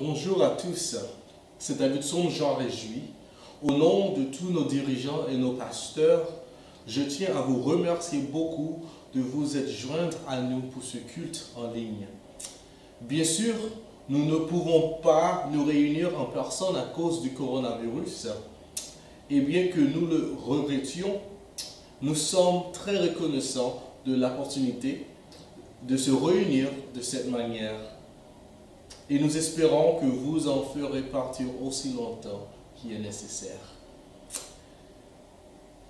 Bonjour à tous, c'est David Somme Jean Réjoui. Au nom de tous nos dirigeants et nos pasteurs, je tiens à vous remercier beaucoup de vous être joints à nous pour ce culte en ligne. Bien sûr, nous ne pouvons pas nous réunir en personne à cause du coronavirus. Et bien que nous le regrettions, nous sommes très reconnaissants de l'opportunité de se réunir de cette manière. Et nous espérons que vous en ferez partir aussi longtemps qu'il est nécessaire.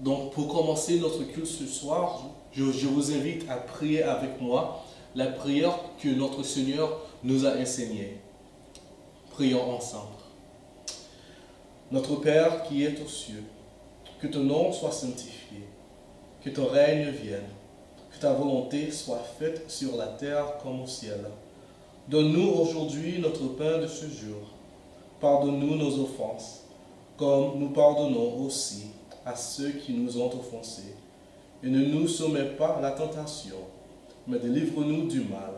Donc, pour commencer notre culte ce soir, je vous invite à prier avec moi la prière que notre Seigneur nous a enseignée. Prions ensemble. Notre Père qui est aux cieux, que ton nom soit sanctifié, que ton règne vienne, que ta volonté soit faite sur la terre comme au ciel. Donne-nous aujourd'hui notre pain de ce jour. Pardonne-nous nos offenses, comme nous pardonnons aussi à ceux qui nous ont offensés. Et ne nous soumets pas à la tentation, mais délivre-nous du mal.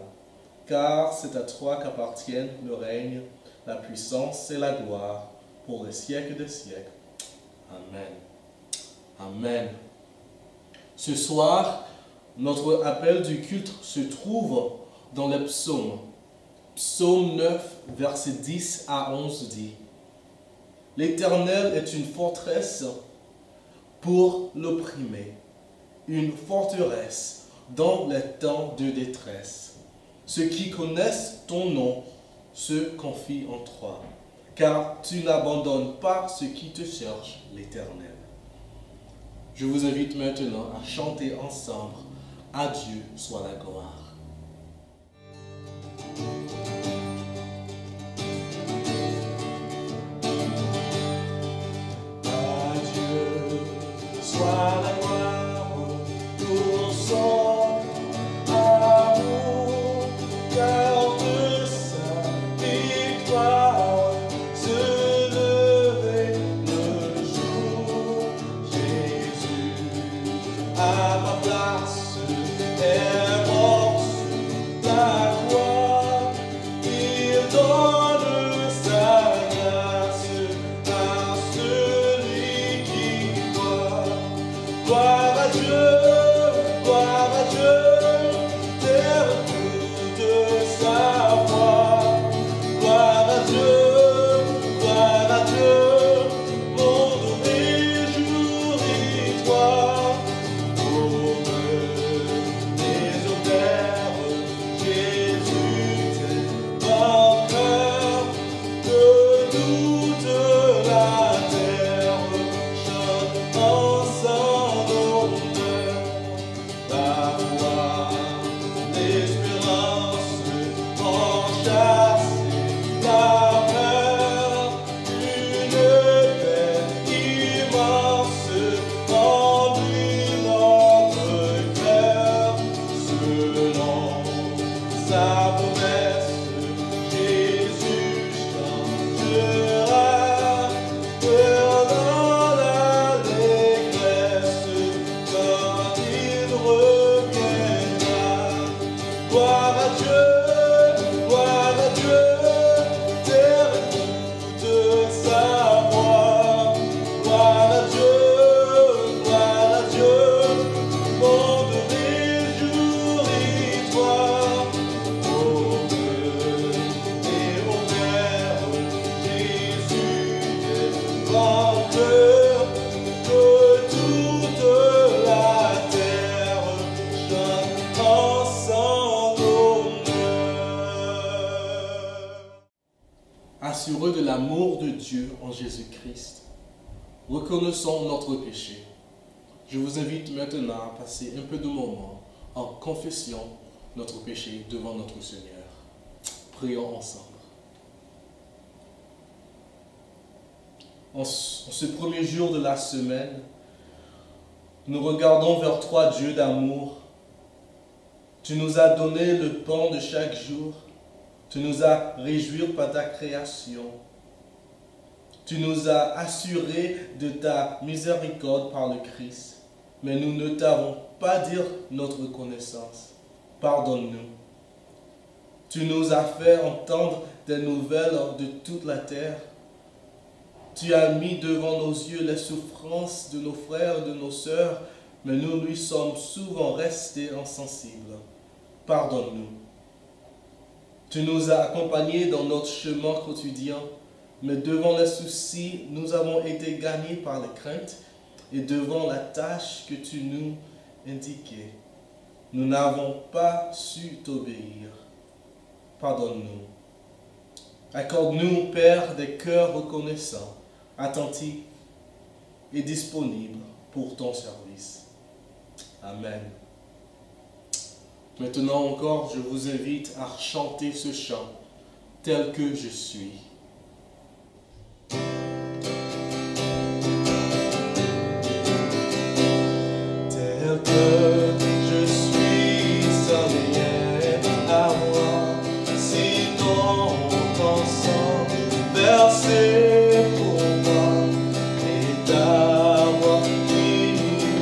Car c'est à toi qu'appartiennent le règne, la puissance et la gloire, pour les siècles des siècles. Amen. Amen. Ce soir, notre appel du culte se trouve dans les psaumes. Psaume 9, versets 10 à 11 dit: « L'Éternel est une forteresse pour l'opprimé, une forteresse dans les temps de détresse. Ceux qui connaissent ton nom se confient en toi, car tu n'abandonnes pas ceux qui te cherchent, l'Éternel. » Je vous invite maintenant à chanter ensemble « À Dieu soit la gloire ». Assurés de l'amour de Dieu en Jésus-Christ, reconnaissons notre péché. Je vous invite maintenant à passer un peu de moment en confessant notre péché devant notre Seigneur. Prions ensemble. En ce premier jour de la semaine, nous regardons vers toi, Dieu d'amour. Tu nous as donné le pain de chaque jour. Tu nous as réjouis par ta création. Tu nous as assurés de ta miséricorde par le Christ. Mais nous ne t'avons pas dit notre reconnaissance. Pardonne-nous. Tu nous as fait entendre des nouvelles de toute la terre. Tu as mis devant nos yeux les souffrances de nos frères et de nos sœurs, mais nous lui sommes souvent restés insensibles. Pardonne-nous. Tu nous as accompagnés dans notre chemin quotidien, mais devant les soucis, nous avons été gagnés par les craintes, et devant la tâche que tu nous indiquais, nous n'avons pas su t'obéir. Pardonne-nous. Accorde-nous, Père, des cœurs reconnaissants, attentifs et disponibles pour ton service. Amen. Maintenant encore, je vous invite à chanter ce chant, tel que je suis. Tel que je suis, sans rien à moi, si ton sang versé pour moi, et ta voix qui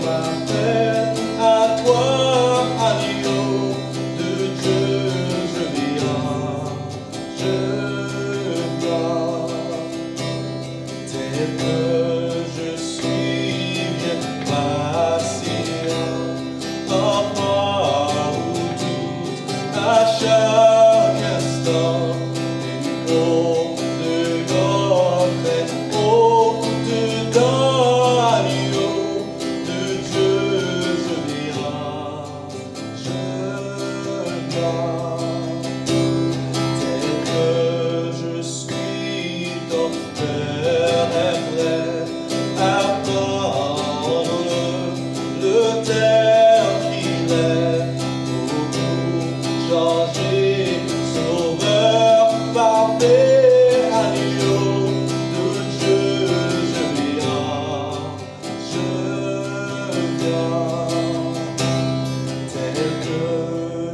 m'appelle à toi, agneau de Dieu, je viens, tel que je suis, viens patient, en moi ou doute, à chaque instant, et au regret, au dedans, agneau de Dieu, je viens, tel que je suis, ton cœur est prêt à prendre le tel qu'il est, pour tout changer, sauveur parfait, agneau de Dieu, je viens, tel que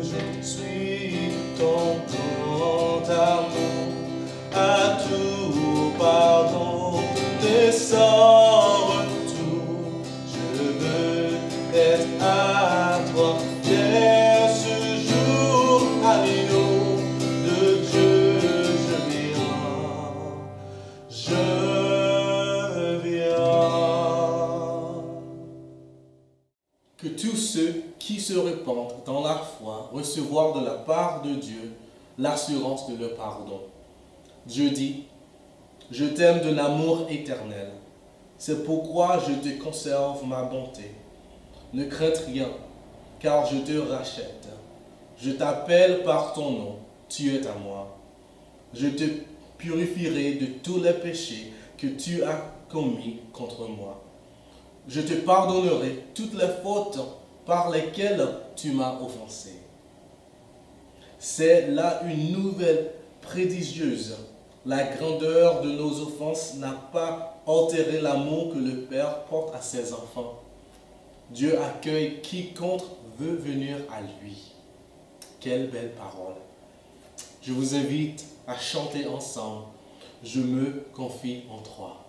je suis, ton grand amour, à tout pardon, et sans retour, je veux être à toi, dès ce jour, agneau de Dieu, je viens. Que tous ceux qui se répandent dans la foi recevoir de la part de Dieu l'assurance de leur pardon. Dieu dit, je t'aime d'un amour éternel. C'est pourquoi je te conserve ma bonté. Ne crains rien, car je te rachète. Je t'appelle par ton nom, tu es à moi. Je te purifierai de tous les péchés que tu as commis contre moi. Je te pardonnerai toutes les fautes par lesquelles tu m'as offensé. C'est là une nouvelle prodigieuse. La grandeur de nos offenses n'a pas altéré l'amour que le Père porte à ses enfants. Dieu accueille quiconque veut venir à lui. Quelle belle parole. Je vous invite à chanter ensemble. Je me confie en toi.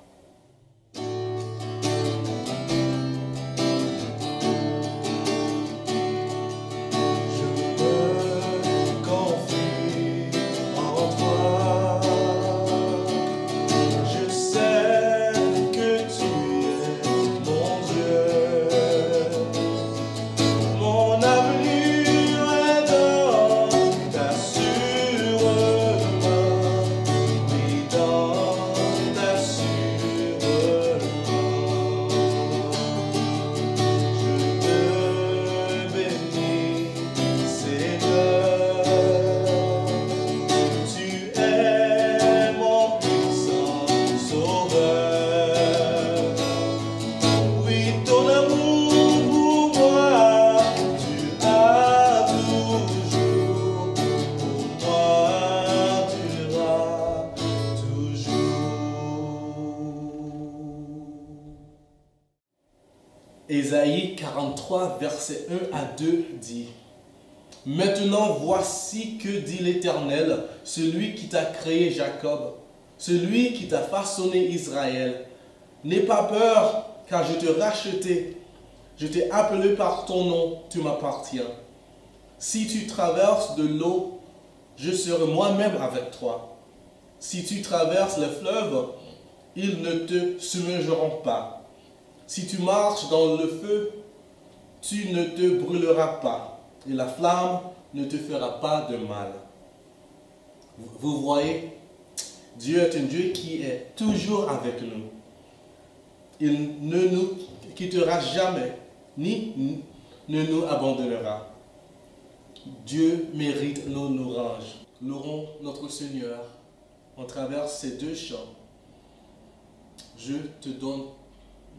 Ésaïe 43, versets 1 à 2 dit: Maintenant voici que dit l'Éternel, celui qui t'a créé Jacob, celui qui t'a façonné Israël. N'aie pas peur, car je t'ai racheté. Je t'ai appelé par ton nom, tu m'appartiens. Si tu traverses de l'eau, je serai moi-même avec toi. Si tu traverses les fleuves, ils ne te submergeront pas. Si tu marches dans le feu, tu ne te brûleras pas, et la flamme ne te fera pas de mal. Vous voyez, Dieu est un Dieu qui est toujours avec nous. Il ne nous quittera jamais, ni ne nous abandonnera. Dieu mérite nos louanges. Louons notre Seigneur en travers ces deux chants. Je te donne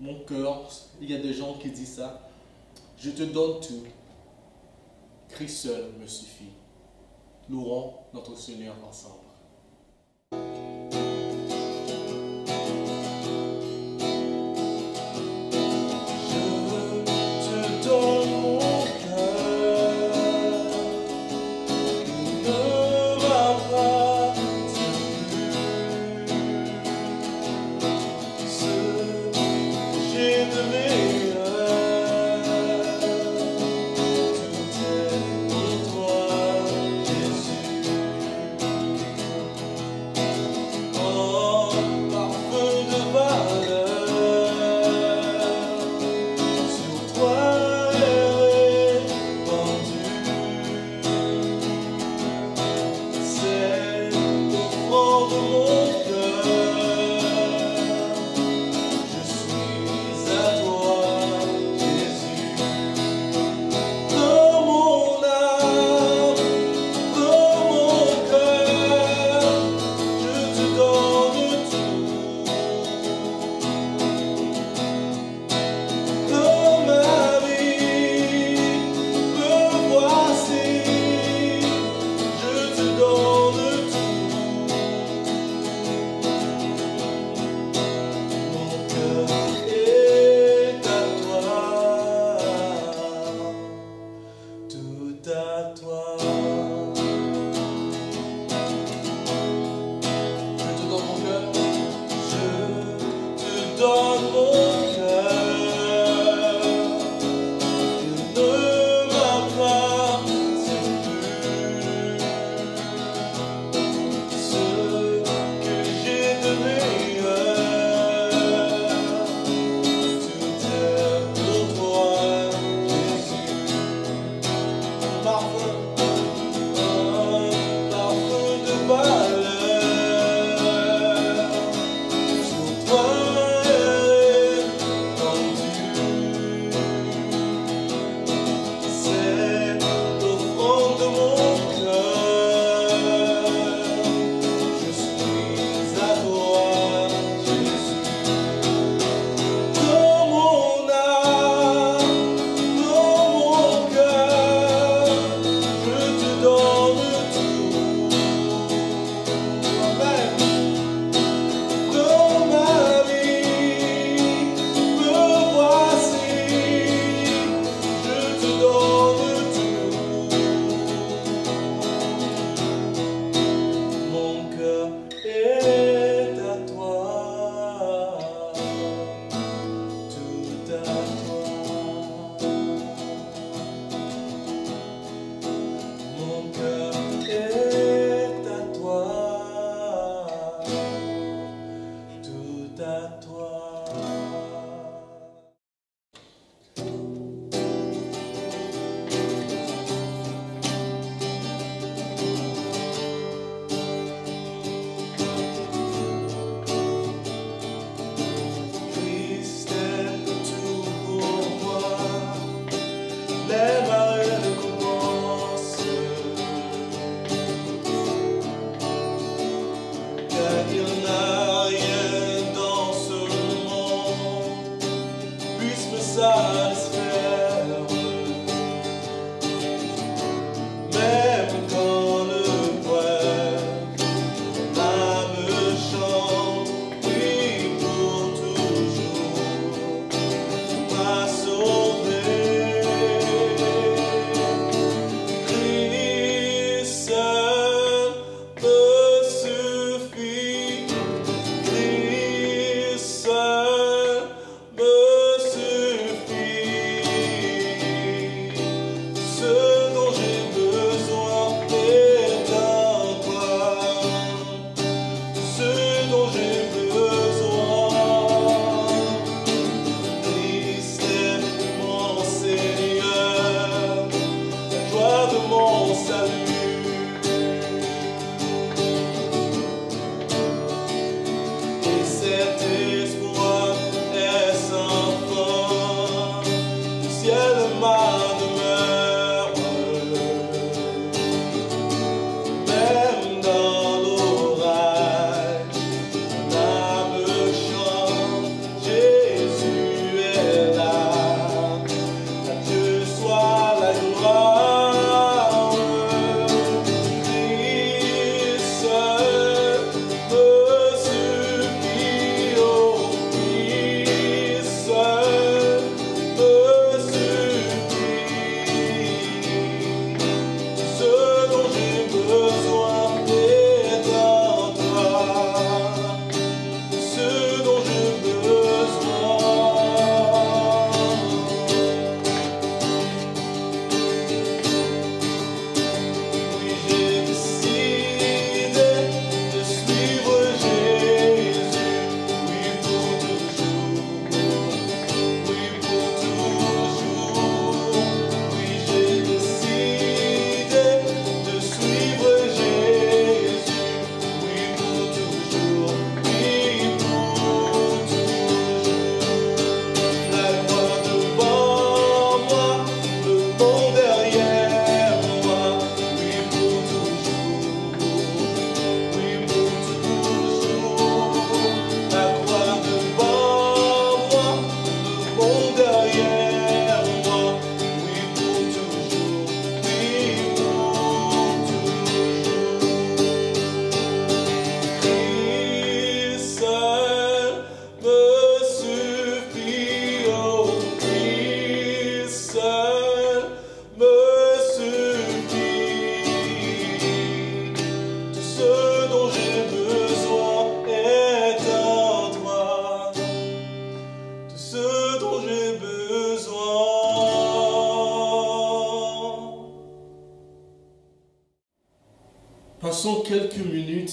mon cœur. Il y a des gens qui disent ça. Je te donne tout. Christ seul me suffit. Louons notre Seigneur ensemble.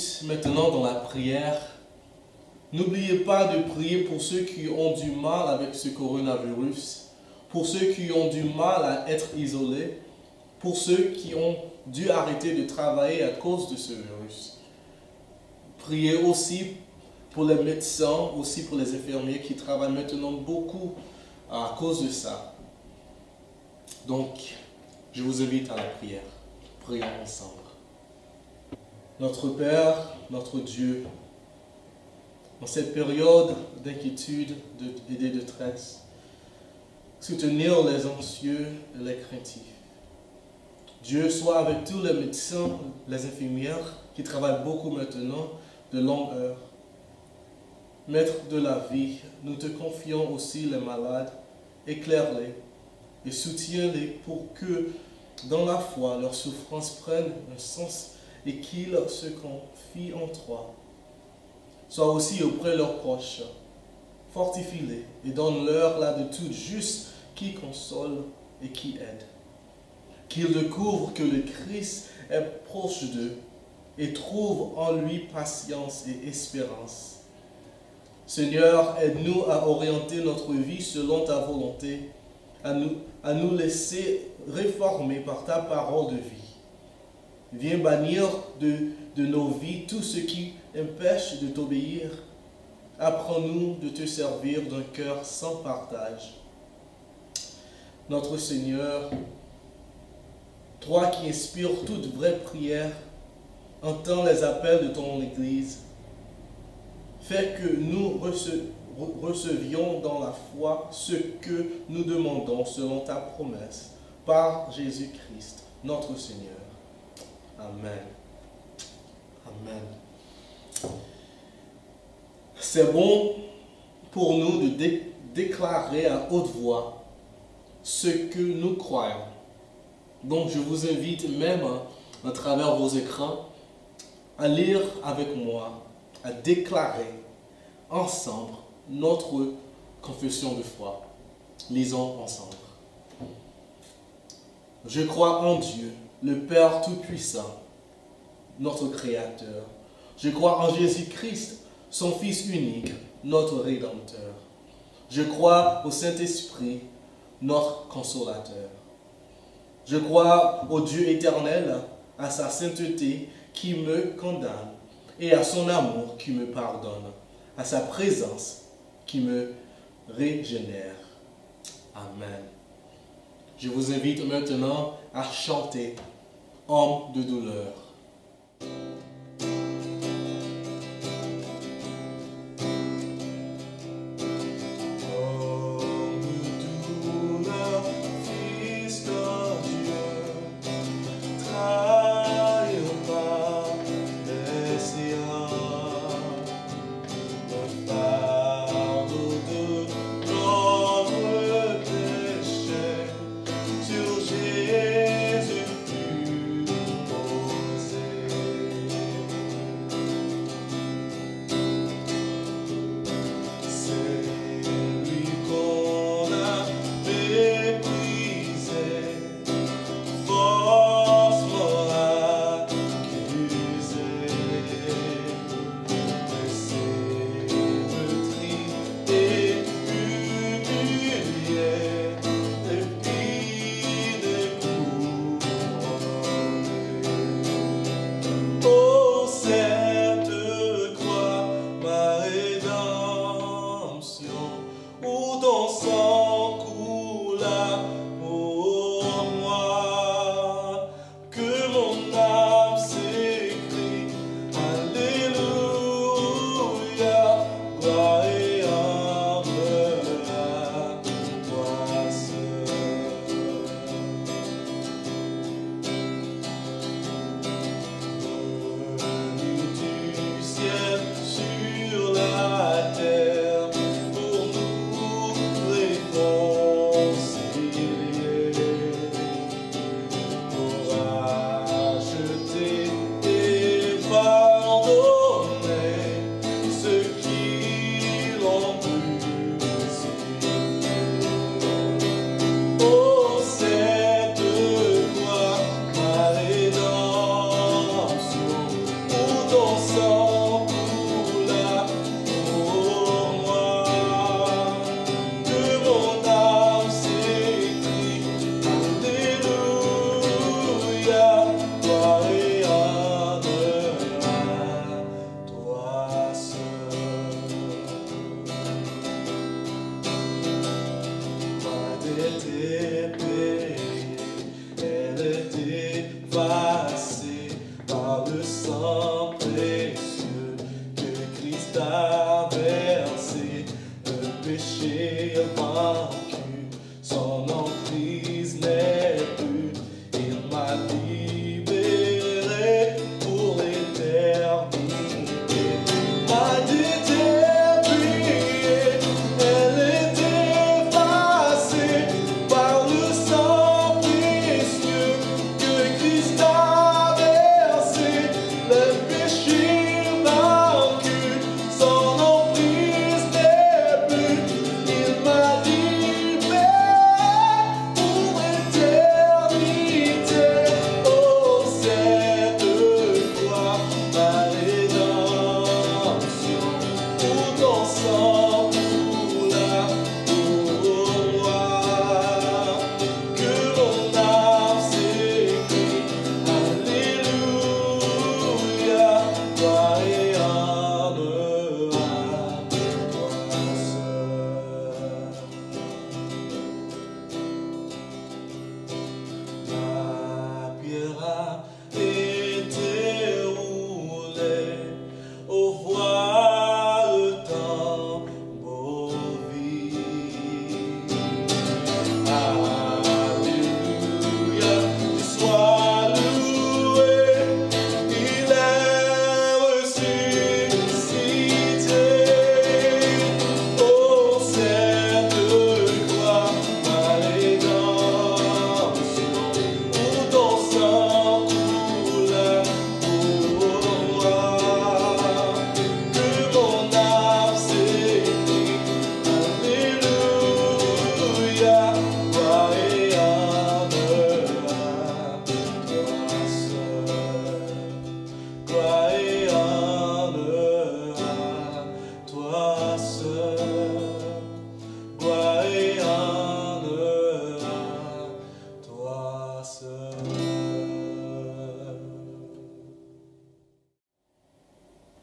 débute maintenant dans la prière, n'oubliez pas de prier pour ceux qui ont du mal avec ce coronavirus, pour ceux qui ont du mal à être isolés, pour ceux qui ont dû arrêter de travailler à cause de ce virus. Priez aussi pour les médecins, aussi pour les infirmiers qui travaillent maintenant beaucoup à cause de ça. Donc, je vous invite à la prière. Prions ensemble. Notre Père, notre Dieu, dans cette période d'inquiétude et de détresse, soutenir les anxieux et les craintifs. Dieu soit avec tous les médecins, les infirmières qui travaillent beaucoup maintenant, de longues heures. Maître de la vie, nous te confions aussi les malades, éclaire-les et soutiens-les pour que, dans la foi, leurs souffrances prennent un sens et qu'ils se confient en toi. Sois aussi auprès de leurs proches, fortifie-les et donne-leur l'attitude juste qui console et qui aide. Qu'ils découvrent que le Christ est proche d'eux et trouvent en lui patience et espérance. Seigneur, aide-nous à orienter notre vie selon ta volonté, à nous laisser réformer par ta parole de vie. Viens bannir de nos vies tout ce qui empêche de t'obéir. Apprends-nous de te servir d'un cœur sans partage. Notre Seigneur, toi qui inspires toute vraie prière, entends les appels de ton Église. Fais que nous recevions dans la foi ce que nous demandons selon ta promesse, par Jésus-Christ, notre Seigneur. Amen. Amen. C'est bon pour nous de déclarer à haute voix ce que nous croyons. Donc je vous invite même à travers vos écrans à lire avec moi, à déclarer ensemble notre confession de foi. Lisons ensemble. Je crois en Dieu, le Père Tout-Puissant, notre Créateur. Je crois en Jésus-Christ, son Fils unique, notre Rédempteur. Je crois au Saint-Esprit, notre Consolateur. Je crois au Dieu éternel, à sa sainteté qui me condamne, et à son amour qui me pardonne, à sa présence qui me régénère. Amen. Je vous invite maintenant à chanter « Homme de douleur ».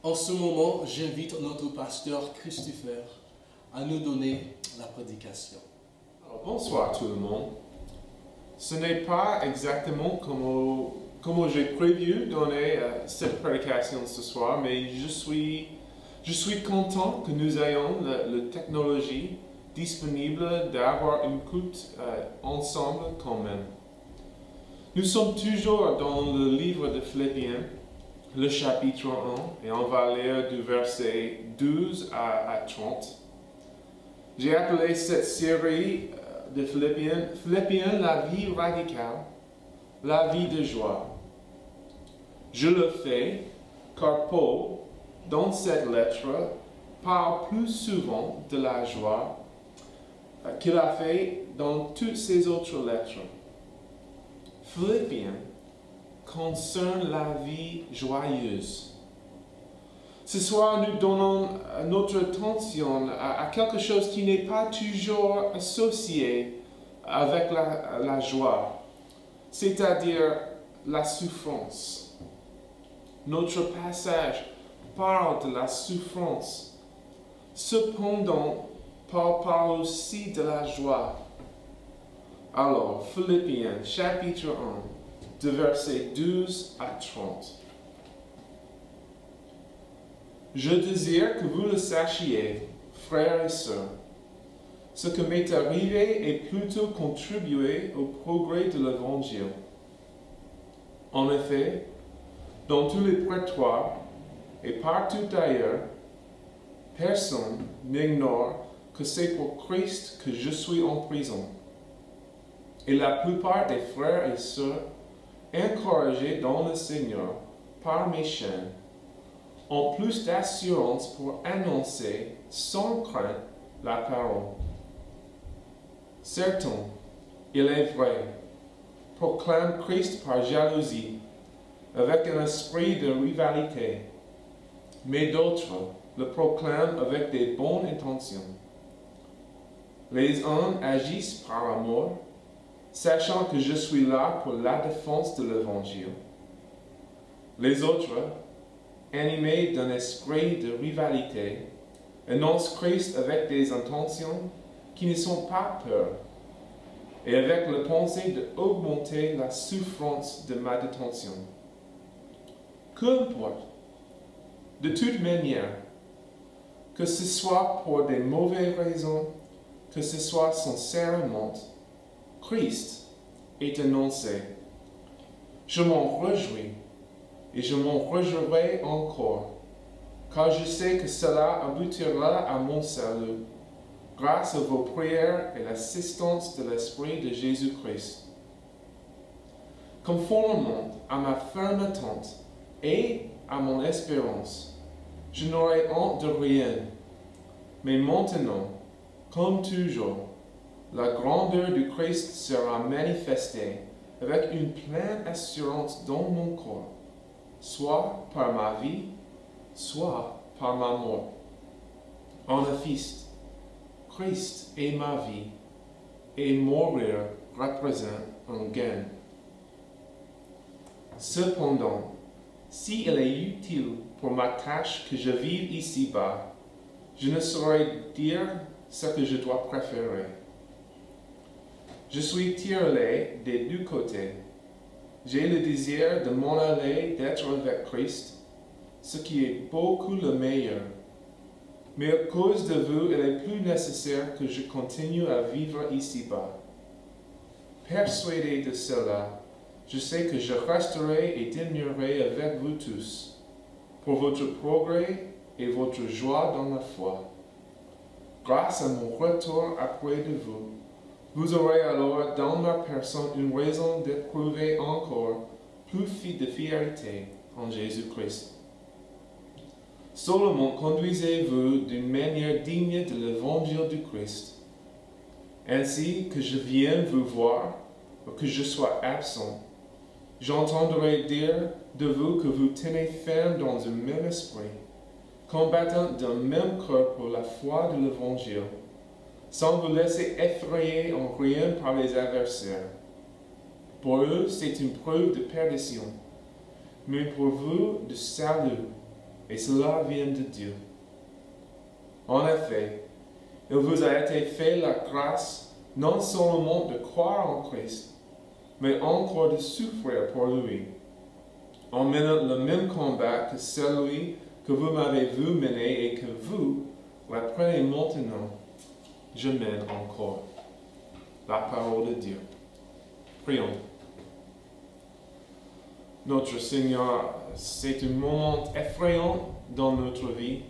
En ce moment, j'invite notre pasteur Christopher à nous donner la prédication. Alors, bonsoir tout le monde. Ce n'est pas exactement comme j'ai prévu donner cette prédication ce soir, mais je suis content que nous ayons la technologie disponible d'avoir une écoute ensemble quand même. Nous sommes toujours dans le livre de Philippiens, le chapitre 1, et on va lire du verset 12 à 30. J'ai appelé cette série de Philippiens, la vie radicale, la vie de joie. Je le fais car Paul, dans cette lettre, parle plus souvent de la joie qu'il a fait dans toutes ses autres lettres. Philippiens concerne la vie joyeuse. Ce soir, nous donnons notre attention à quelque chose qui n'est pas toujours associé avec la joie, c'est-à-dire la souffrance. Notre passage parle de la souffrance. Cependant, Paul parle aussi de la joie. Alors, Philippiens chapitre 1, de versets 12 à 30. Je désire que vous le sachiez, frères et sœurs. Ce qui m'est arrivé est plutôt contribué au progrès de l'Évangile. En effet, dans tous les prétoires et partout ailleurs, personne n'ignore que c'est pour Christ que je suis en prison. Et la plupart des frères et sœurs, encouragés dans le Seigneur par mes chaînes, ont plus d'assurance pour annoncer sans crainte la parole. Certains, il est vrai, proclament Christ par jalousie, avec un esprit de rivalité, mais d'autres le proclament avec des bonnes intentions. Les uns agissent par amour, sachant que je suis là pour la défense de l'Évangile. Les autres, animés d'un esprit de rivalité, annoncent Christ avec des intentions qui ne sont pas pures, et avec la pensée d'augmenter la souffrance de ma détention. Qu'importe, de toute manière, que ce soit pour des mauvaises raisons, que ce soit sincèrement, Christ est annoncé. Je m'en réjouis et je m'en réjouirai encore, car je sais que cela aboutira à mon salut, grâce à vos prières et l'assistance de l'Esprit de Jésus-Christ. Conformément à ma ferme attente et à mon espérance, je n'aurai honte de rien, mais maintenant, comme toujours, la grandeur du Christ sera manifestée avec une pleine assurance dans mon corps, soit par ma vie, soit par ma mort. En effet, Christ est ma vie, et mourir représente un gain. Cependant, s'il est utile pour ma tâche que je vive ici-bas, je ne saurais dire ce que je dois préférer. Je suis tiré des deux côtés. J'ai le désir de m'en aller, d'être avec Christ, ce qui est beaucoup le meilleur. Mais à cause de vous, il est plus nécessaire que je continue à vivre ici-bas. Persuadé de cela, je sais que je resterai et demeurerai avec vous tous, pour votre progrès et votre joie dans la foi. Grâce à mon retour auprès de vous, vous aurez alors dans ma personne une raison d'éprouver encore plus de fierté en Jésus-Christ. Seulement conduisez-vous d'une manière digne de l'évangile du Christ, ainsi que je vienne vous voir ou que je sois absent. J'entendrai dire de vous que vous tenez ferme dans un même esprit, combattant d'un même cœur pour la foi de l'Évangile, sans vous laisser effrayer en rien par les adversaires. Pour eux, c'est une preuve de perdition, mais pour vous, de salut, et cela vient de Dieu. En effet, il vous a été fait la grâce non seulement de croire en Christ, mais encore de souffrir pour lui, en menant le même combat que celui que vous m'avez vu mener et que vous reprenez maintenant. Je mène encore. La parole de Dieu. Prions. Notre Seigneur, c'est un moment effrayant dans notre vie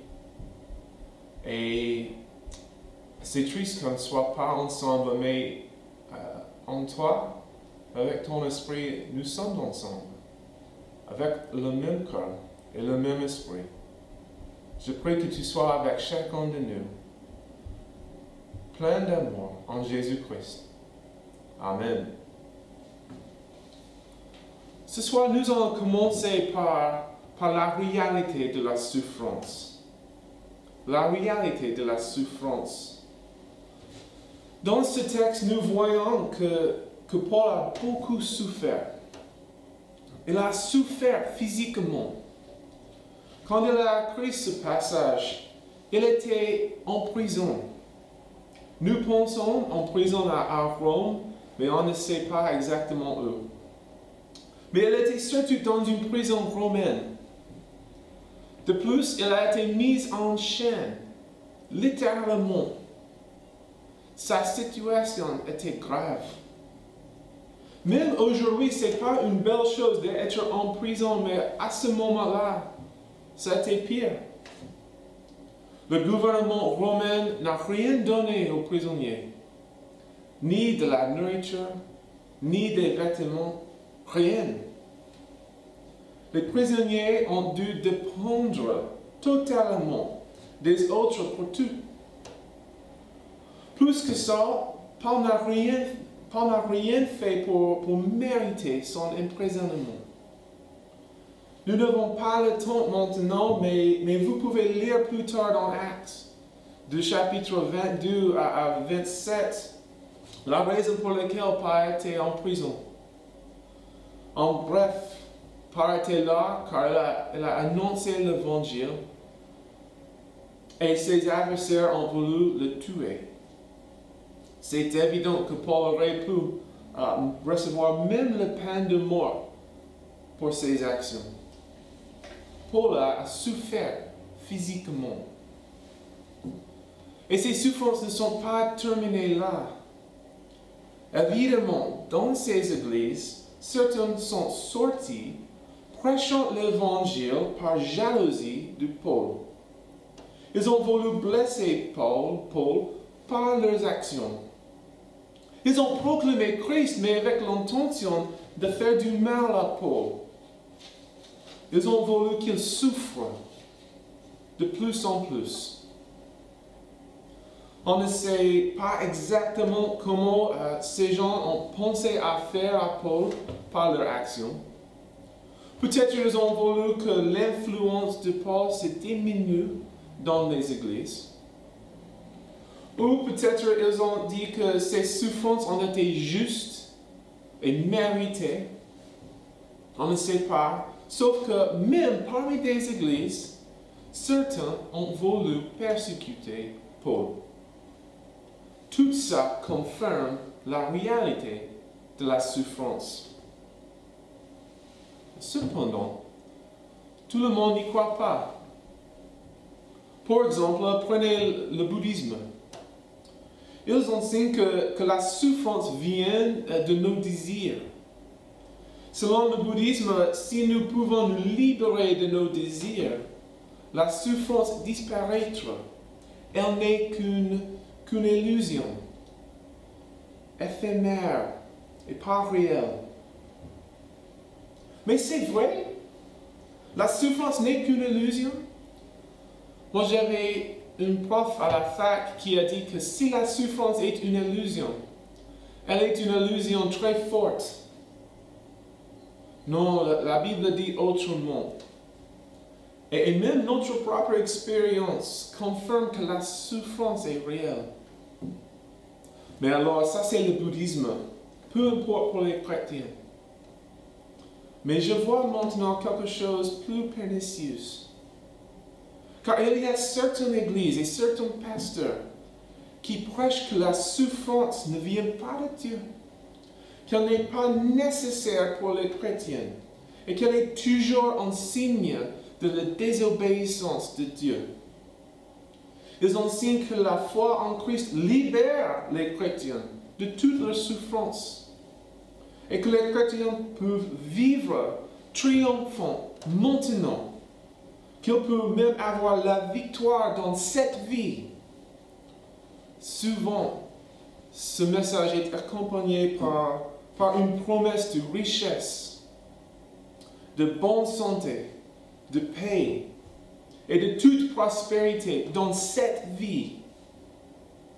et c'est triste qu'on ne soit pas ensemble, mais en toi, avec ton esprit, nous sommes ensemble, avec le même cœur et le même esprit. Je prie que tu sois avec chacun de nous, plein d'amour en Jésus-Christ. Amen. Ce soir, nous allons commencer par la réalité de la souffrance. La réalité de la souffrance. Dans ce texte, nous voyons que Paul a beaucoup souffert. Il a souffert physiquement. Quand il a écrit ce passage, il était en prison. Nous pensons en prison à Rome, mais on ne sait pas exactement où. Mais il était surtout dans une prison romaine. De plus, il a été mis en chaîne, littéralement. Sa situation était grave. Même aujourd'hui, ce n'est pas une belle chose d'être en prison, mais à ce moment-là, ça a été pire. Le gouvernement romain n'a rien donné aux prisonniers, ni de la nourriture, ni des vêtements, rien. Les prisonniers ont dû dépendre totalement des autres pour tout. Plus que ça, Paul n'a rien fait pour mériter son emprisonnement. Nous n'avons pas le temps maintenant, mais vous pouvez lire plus tard dans Actes, du chapitre 22 à 27, la raison pour laquelle Paul était en prison. En bref, Paul était là car il a annoncé l'évangile et ses adversaires ont voulu le tuer. C'est évident que Paul aurait pu recevoir même la peine de mort pour ses actions. Paul a souffert physiquement. Et ces souffrances ne sont pas terminées là. Évidemment, dans ces églises, certains sont sortis prêchant l'évangile par jalousie de Paul. Ils ont voulu blesser Paul par leurs actions. Ils ont proclamé Christ, mais avec l'intention de faire du mal à Paul. Ils ont voulu qu'il souffre de plus en plus. On ne sait pas exactement comment ces gens ont pensé à faire à Paul par leur action. Peut-être qu'ils ont voulu que l'influence de Paul se diminue dans les églises. Ou peut-être ils ont dit que ces souffrances ont été justes et méritées. On ne sait pas. Sauf que même parmi des églises, certains ont voulu persécuter Paul. Tout ça confirme la réalité de la souffrance. Cependant, tout le monde n'y croit pas. Par exemple, prenez le bouddhisme. Ils enseignent que la souffrance vient de nos désirs. Selon le bouddhisme, si nous pouvons nous libérer de nos désirs, la souffrance disparaîtra. Elle n'est qu'une illusion, éphémère et pas réelle. Mais c'est vrai, la souffrance n'est qu'une illusion. Moi, j'avais une prof à la fac qui a dit que si la souffrance est une illusion, elle est une illusion très forte. Non, la Bible dit autrement. Et même notre propre expérience confirme que la souffrance est réelle. Mais alors, ça c'est le bouddhisme, peu importe pour les chrétiens. Mais je vois maintenant quelque chose de plus pernicieux. Car il y a certaines églises et certains pasteurs qui prêchent que la souffrance ne vient pas de Dieu, qu'elle n'est pas nécessaire pour les chrétiens et qu'elle est toujours un signe de la désobéissance de Dieu. Ils enseignent que la foi en Christ libère les chrétiens de toute leur souffrance et que les chrétiens peuvent vivre triomphant maintenant, qu'ils peuvent même avoir la victoire dans cette vie. Souvent, ce message est accompagné par une promesse de richesse, de bonne santé, de paix et de toute prospérité dans cette vie.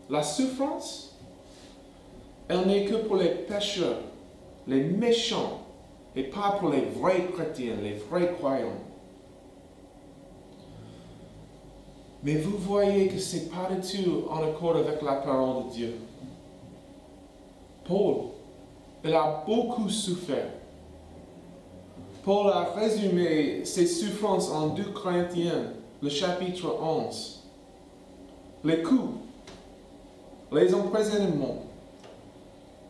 La souffrance, elle n'est que pour les pécheurs, les méchants, et pas pour les vrais chrétiens, les vrais croyants. Mais vous voyez que ce n'est pas du tout en accord avec la parole de Dieu. Paul, il a beaucoup souffert. Paul a résumé ses souffrances en 2 Corinthiens, le chapitre 11. Les coups, les emprisonnements,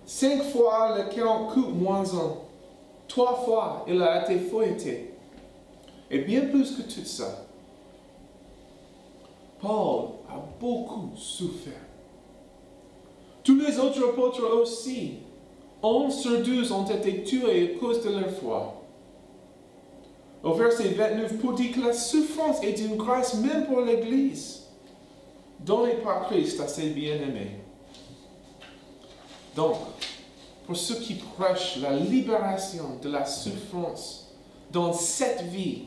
5 fois le 40 coups moins 1, 3 fois il a été fouetté. Et bien plus que tout ça, Paul a beaucoup souffert. Tous les autres apôtres aussi, 11 sur 12 ont été tués à cause de leur foi. Au verset 29, Paul dit que la souffrance est une grâce même pour l'Église, donnée par Christ à ses bien-aimés. Donc, pour ceux qui prêchent la libération de la souffrance dans cette vie,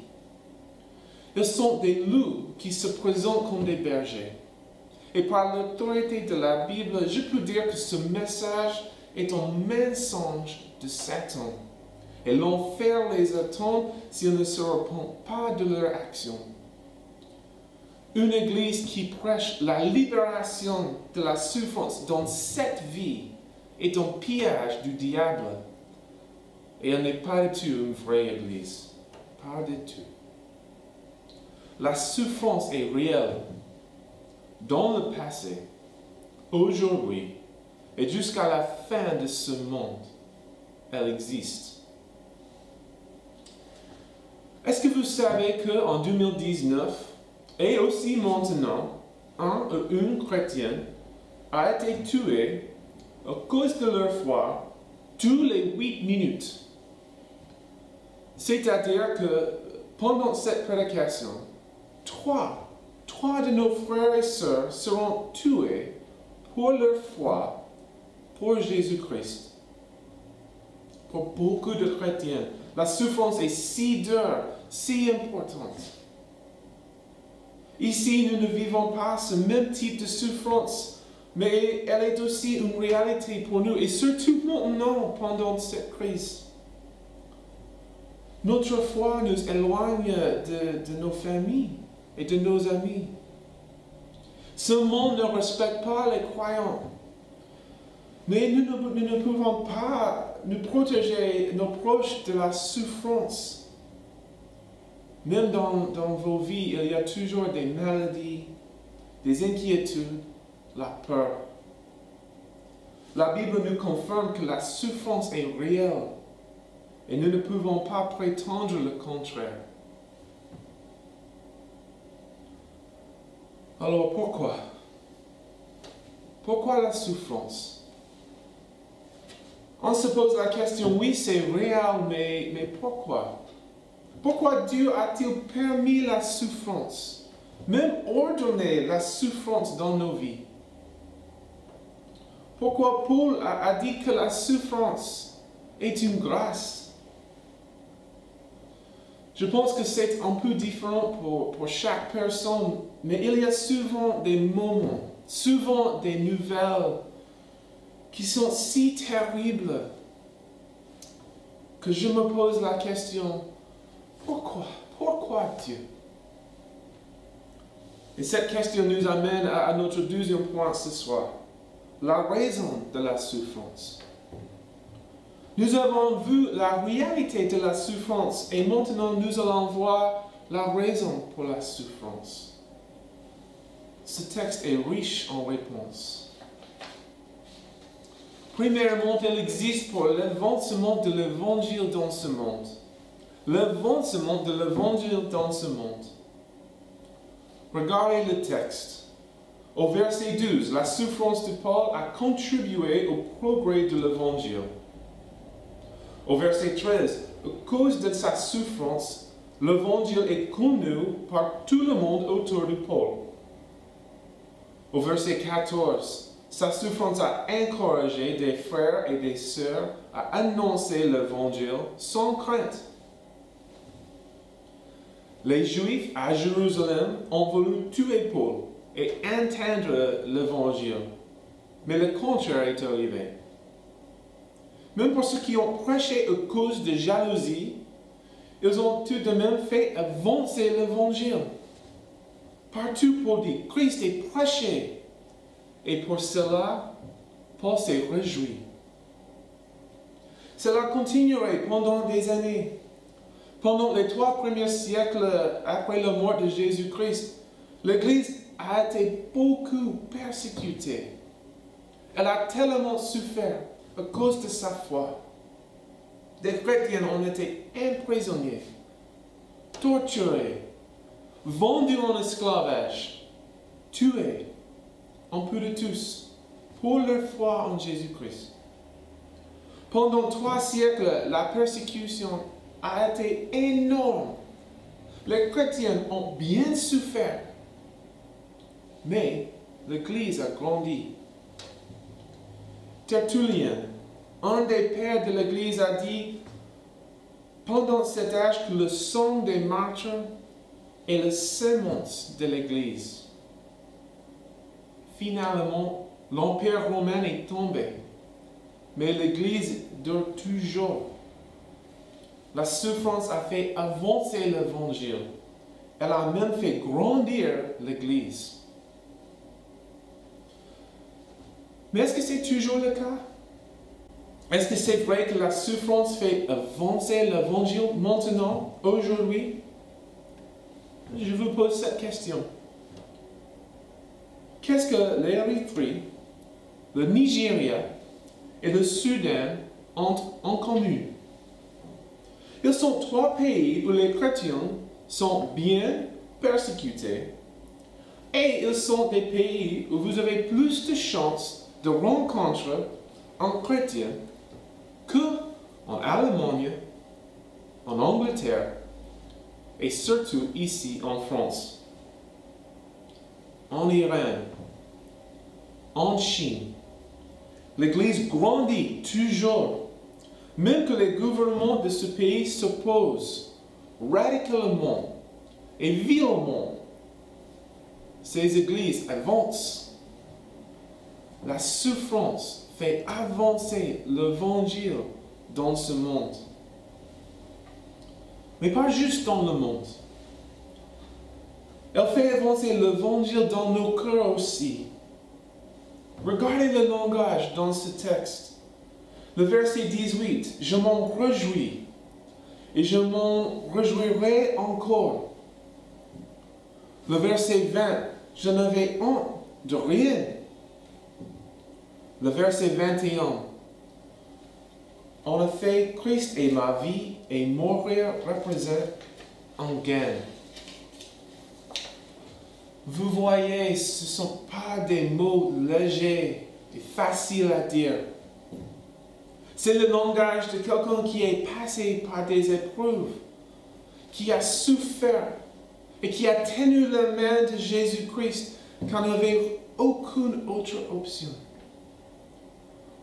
ils sont des loups qui se présentent comme des bergers. Et par l'autorité de la Bible, je peux dire que ce message est un mensonge de Satan. Et l'enfer les attend s'ils ne se repentent pas de leur action. Une église qui prêche la libération de la souffrance dans cette vie est un pillage du diable. Et elle n'est pas du tout une vraie église. Pas du tout. La souffrance est réelle dans le passé, aujourd'hui et jusqu'à la fin de ce monde. Elle existe. Est-ce que vous savez qu'en 2019, et aussi maintenant, un ou une chrétienne a été tué à cause de leur foi tous les 8 minutes? C'est-à-dire que pendant cette prédication, trois de nos frères et sœurs seront tués pour leur foi pour Jésus-Christ. Pour beaucoup de chrétiens, la souffrance est si dure, si importante. Ici, nous ne vivons pas ce même type de souffrance, mais elle est aussi une réalité pour nous, et surtout maintenant, pendant cette crise. Notre foi nous éloigne de nos familles et de nos amis. Ce monde ne respecte pas les croyants. Mais nous ne pouvons pas nous protéger nos proches de la souffrance. Même dans vos vies, il y a toujours des maladies, des inquiétudes, la peur. La Bible nous confirme que la souffrance est réelle et nous ne pouvons pas prétendre le contraire. Alors pourquoi? Pourquoi la souffrance? On se pose la question, oui, c'est réel, mais pourquoi? Pourquoi Dieu a-t-il permis la souffrance, même ordonné la souffrance dans nos vies? Pourquoi Paul a dit que la souffrance est une grâce? Je pense que c'est un peu différent pour chaque personne, mais il y a souvent des moments, souvent des nouvelles qui sont si terribles que je me pose la question, pourquoi? Pourquoi Dieu? Et cette question nous amène à notre deuxième point ce soir, la raison de la souffrance. Nous avons vu la réalité de la souffrance et maintenant nous allons voir la raison pour la souffrance. ce texte est riche en réponses. Premièrement, il existe pour l'avancement de l'évangile dans ce monde. L'avancement de l'évangile dans ce monde. Regardez le texte. Au verset 12, la souffrance de Paul a contribué au progrès de l'évangile. Au verset 13, à cause de sa souffrance, l'évangile est connu par tout le monde autour de Paul. Au verset 14, sa souffrance a encouragé des frères et des sœurs à annoncer l'évangile sans crainte. Les Juifs à Jérusalem ont voulu tuer Paul et entendre l'évangile, mais le contraire est arrivé. Même pour ceux qui ont prêché à cause de jalousie, ils ont tout de même fait avancer l'évangile. Partout Paul dit, Christ est prêché. Et pour cela, Paul s'est réjoui. Cela continuerait pendant des années. Pendant les 3 premiers siècles après la mort de Jésus-Christ, l'Église a été beaucoup persécutée. Elle a tellement souffert à cause de sa foi. Des chrétiens ont été emprisonnés, torturés, vendus en esclavage, tués, un peu de tous, pour leur foi en Jésus-Christ. Pendant 3 siècles, la persécution a été énorme. Les chrétiens ont bien souffert, mais l'Église a grandi. Tertullien, un des pères de l'Église, a dit pendant cet âge que le sang des martyrs est la semence de l'Église. Finalement, l'Empire romain est tombé, mais l'Église dure toujours. La souffrance a fait avancer l'Évangile. Elle a même fait grandir l'Église. Mais est-ce que c'est toujours le cas? Est-ce que c'est vrai que la souffrance fait avancer l'Évangile maintenant, aujourd'hui? Je vous pose cette question. Qu'est-ce que l'Érythrée, le Nigeria et le Soudan ont en commun? Ils sont 3 pays où les chrétiens sont bien persécutés et ils sont des pays où vous avez plus de chances de rencontrer un chrétien qu'en Allemagne, en Angleterre et surtout ici en France, en Iran, en Chine. L'Église grandit toujours. Même que les gouvernements de ce pays s'opposent radicalement et violemment, ces églises avancent. La souffrance fait avancer l'évangile dans ce monde. Mais pas juste dans le monde. Elle fait avancer l'évangile dans nos cœurs aussi. Regardez le langage dans ce texte. Le verset 18, « Je m'en réjouis, et je m'en réjouirai encore. » Le verset 20, « Je n'avais honte de rien. » Le verset 21, « En effet, Christ est ma vie, et mourir représente un gain. » Vous voyez, ce ne sont pas des mots légers et faciles à dire. C'est le langage de quelqu'un qui est passé par des épreuves, qui a souffert et qui a tenu la main de Jésus-Christ quand il n'y avait aucune autre option.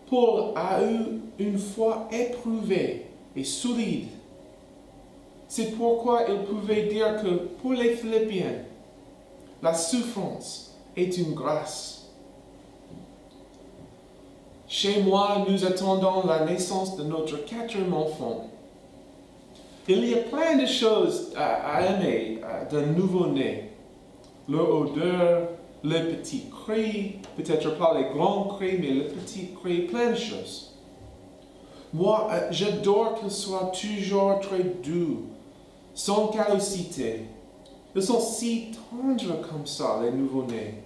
Paul a eu une foi éprouvée et solide. C'est pourquoi il pouvait dire que pour les Philippiens, la souffrance est une grâce. Chez moi, nous attendons la naissance de notre 4e enfant. Il y a plein de choses à aimer d'un nouveau-né. Leur odeur, le petit cri, peut-être pas les grands cris, mais le petit cri, plein de choses. Moi, j'adore qu'ils soient toujours très doux, sans calocité. Ils sont si tendres comme ça, les nouveau-nés.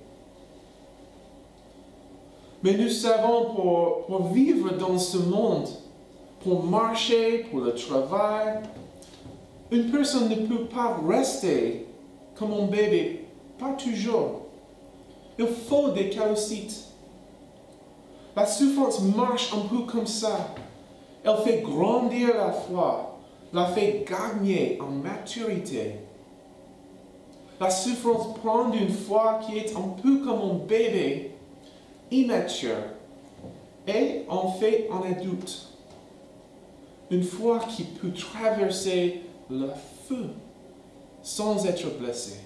Mais nous savons pour vivre dans ce monde, pour marcher, pour le travail, une personne ne peut pas rester comme un bébé, pas toujours. Il faut des calocites. La souffrance marche un peu comme ça. Elle fait grandir la foi, la fait gagner en maturité. La souffrance prend une foi qui est un peu comme un bébé immature et en fait un adulte. Une foi qui peut traverser le feu sans être blessé.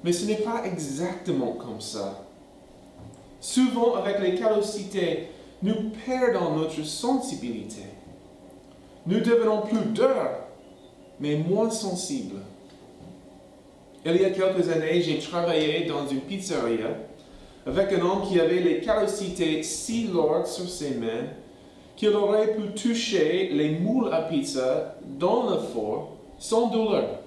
Mais ce n'est pas exactement comme ça. Souvent, avec les callosités, nous perdons notre sensibilité. Nous devenons plus durs, mais moins sensibles. Il y a quelques années, j'ai travaillé dans une pizzeria avec un homme qui avait les callosités si lourdes sur ses mains qu'il aurait pu toucher les moules à pizza dans le four sans douleur.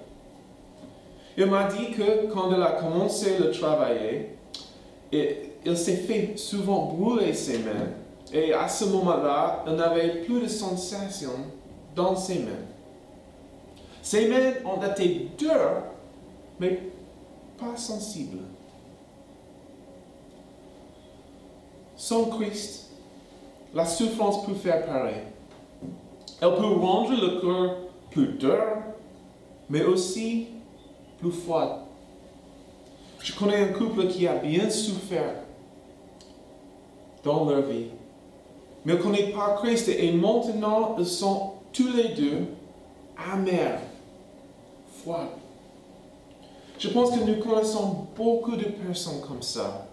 Il m'a dit que quand il a commencé à travailler, il s'est fait souvent brûler ses mains et à ce moment-là, il n'avait plus de sensation dans ses mains. Ses mains ont été dures, mais pas sensibles. Sans Christ, la souffrance peut faire pareil. Elle peut rendre le cœur plus dur, mais aussi plus froid. Je connais un couple qui a bien souffert dans leur vie, mais ils ne connaissent pas Christ et maintenant ils sont tous les deux amers, froids. Je pense que nous connaissons beaucoup de personnes comme ça.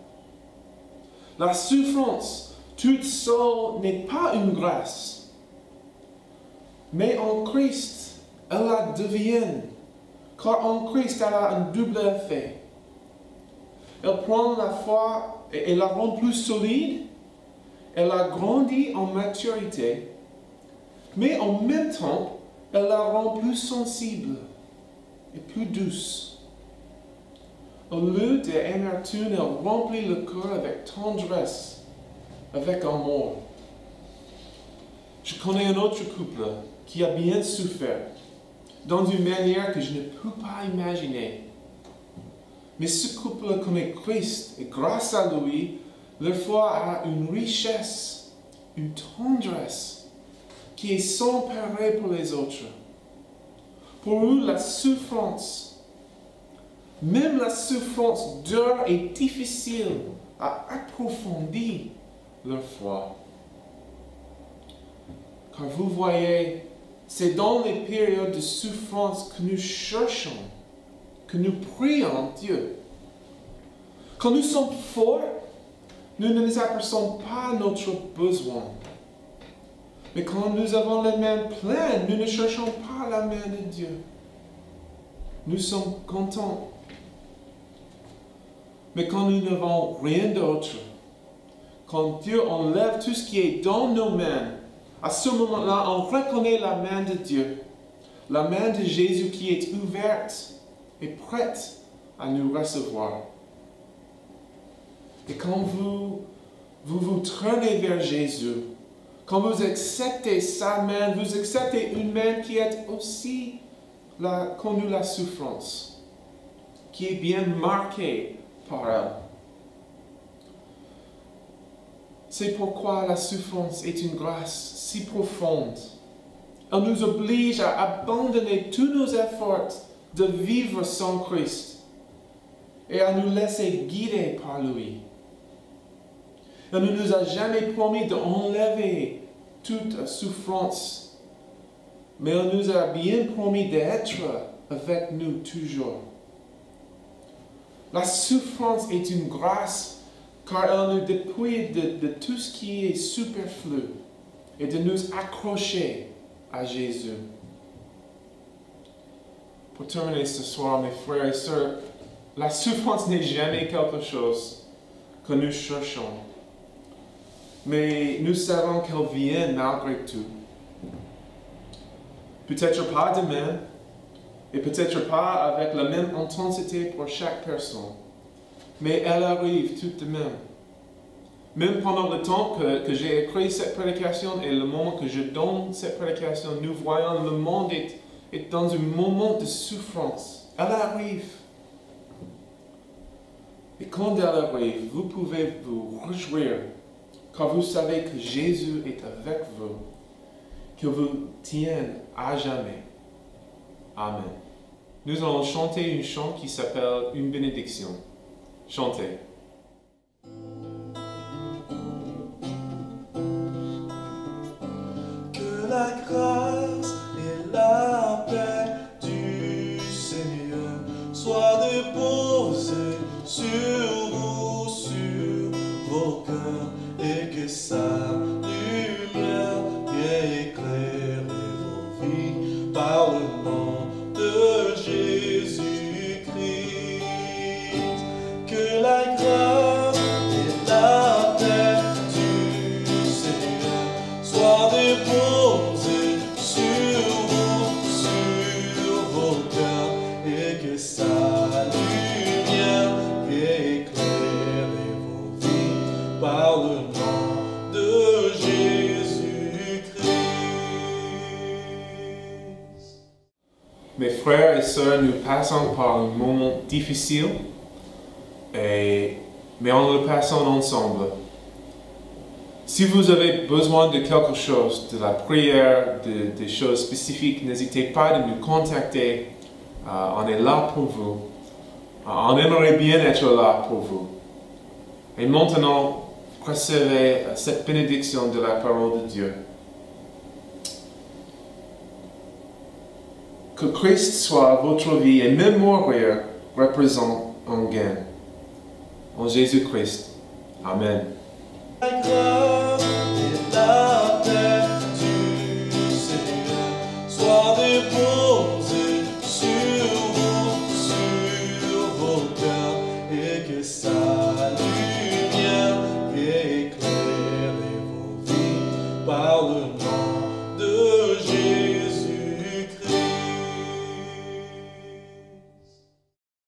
La souffrance toute seule n'est pas une grâce, mais en Christ, elle la devient, car en Christ, elle a un double effet. Elle prend la foi et la rend plus solide, elle la grandit en maturité, mais en même temps, elle la rend plus sensible et plus douce. Au lieu d'amertume, elle remplit le cœur avec tendresse, avec amour. Je connais un autre couple qui a bien souffert, dans une manière que je ne peux pas imaginer. Mais ce couple connaît Christ et grâce à lui, leur foi a une richesse, une tendresse qui est sans pareil pour les autres. Pour eux, la souffrance, même la souffrance dure et difficile, a approfondi leur foi. Car vous voyez, c'est dans les périodes de souffrance que nous cherchons, que nous prions Dieu. Quand nous sommes forts, nous ne nous apercevons pas notre besoin. Mais quand nous avons les mains pleines, nous ne cherchons pas la main de Dieu. Nous sommes contents. Mais quand nous n'avons rien d'autre, quand Dieu enlève tout ce qui est dans nos mains, à ce moment-là, on reconnaît la main de Dieu, la main de Jésus qui est ouverte et prête à nous recevoir. Et quand vous tournez vers Jésus, quand vous acceptez sa main, vous acceptez une main qui est aussi connue la souffrance, qui est bien marquée par elle. C'est pourquoi la souffrance est une grâce si profonde. Elle nous oblige à abandonner tous nos efforts de vivre sans Christ et à nous laisser guider par lui. Elle ne nous a jamais promis d'enlever toute souffrance, mais elle nous a bien promis d'être avec nous toujours. La souffrance est une grâce car elle nous dépouille de tout ce qui est superflu et de nous accrocher à Jésus. Pour terminer ce soir, mes frères et sœurs, la souffrance n'est jamais quelque chose que nous cherchons. Mais nous savons qu'elle vient malgré tout. Peut-être pas demain, et peut-être pas avec la même intensité pour chaque personne. mais elle arrive tout de même. Même pendant le temps que j'ai écrit cette prédication et le moment que je donne cette prédication, nous voyons le monde est dans un moment de souffrance. Elle arrive. Et quand elle arrive, vous pouvez vous réjouir quand vous savez que Jésus est avec vous, qu'il vous tienne à jamais. Amen. Nous allons chanter une chant qui s'appelle Une bénédiction. Chantez. Que la grâce et la paix du Seigneur soient déposées sur vous, sur vos cœurs, et que sa lumière vienne éclairer vos vies par le nom de Jésus-Christ. Que la grâce et la paix du Seigneur soient déposées sur vous, sur vos cœurs, et que sa lumière vienne éclairer vos vies par le nom de Jésus-Christ. Mes frères et sœurs, nous passons par un moment difficile, mais en le passant ensemble. Si vous avez besoin de quelque chose, de la prière, des choses spécifiques, n'hésitez pas à nous contacter. On est là pour vous. On aimerait bien être là pour vous. Et maintenant, recevez cette bénédiction de la parole de Dieu. Que Christ soit votre vie et même mourir représente un gain. En Jésus-Christ. Amen. La grâce